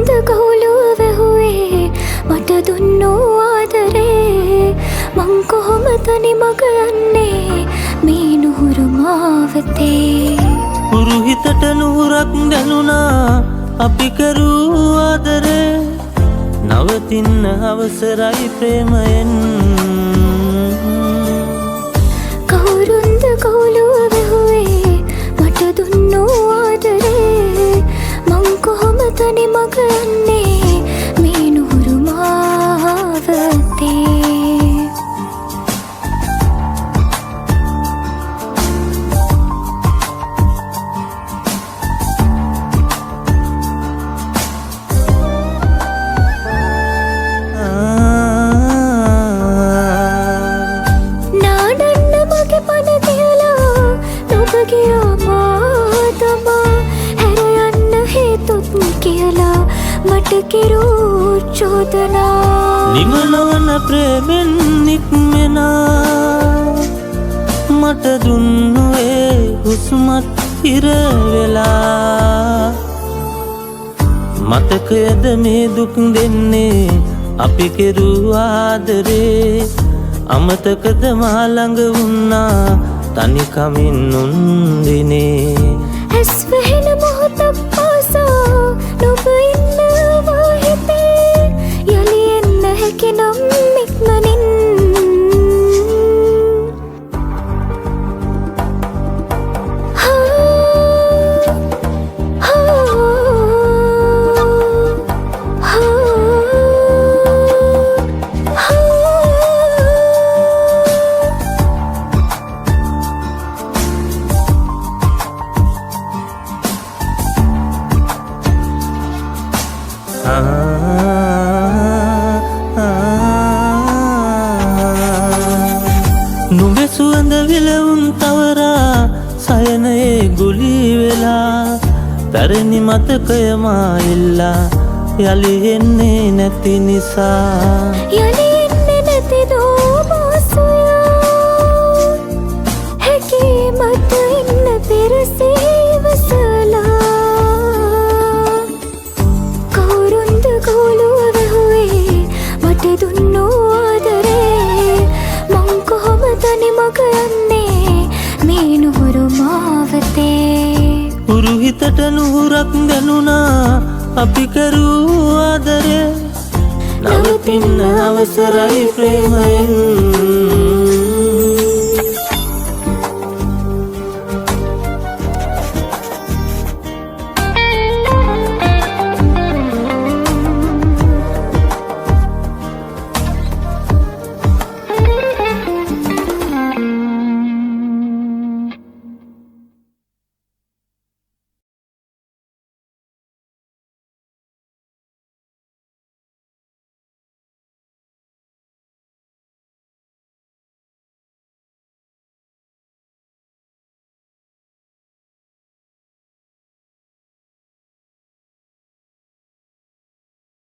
කවුරුන්ද කවුලුව වැහුවේ මට දුන්නු ආදරේ මං කොහොම තනි මග යන්නේ මේ නුහුරු මාවතේ උරු හිතට නුහුරක් දැනුණා අපි කරූ ආදරේ නවතින්න අවසරයි ප්‍රේමයෙන් කවුරුන්ද කවුලුව වැහුවේ මට දුන්නු ආදරේ මං කොහොම තනි මග යන්නේ මේ නුහුරු මාවතේ මට කිරූ චෝදනා නිමනවන ප්‍රේමෙන් නික්මෙනා මට දුන්නුවේ හුස්මත් ඉරවෙලා මතකයද මේ දුක් දෙන්නේ අපි කෙරූ ආදරේ අමතකද මාළඟ වුණා තනිකමින් නොන්දිනේ ඇස් වැහෙන මොහොතක් පාසා නොබ ඉන්නවා හිතේ යලි එන්න හැකි නම් ඉක්මනින් නුඹේ සුවඳ විලවුන් තවරා සයනයේ ගුලී වෙලා පැරණි මතකය මාඉල්ලා යලි එන්නේ නැති නිසා යලි එන්නේ නැති දෝ සොයා හැකි මට ඉන්න පෙරසේ ඉවසලා කවුරුන්ද කවුලුව වැහුවේ මට දුන්නු ආදරේ මං කොහොම තනි මග යන්නේ මේ නුහුරු මාවතේ උරු හිතට නුහුරක් දැනුණා අපි කරූ ආදරේ නවතින්න අවසරයි ප්‍රේමයෙන්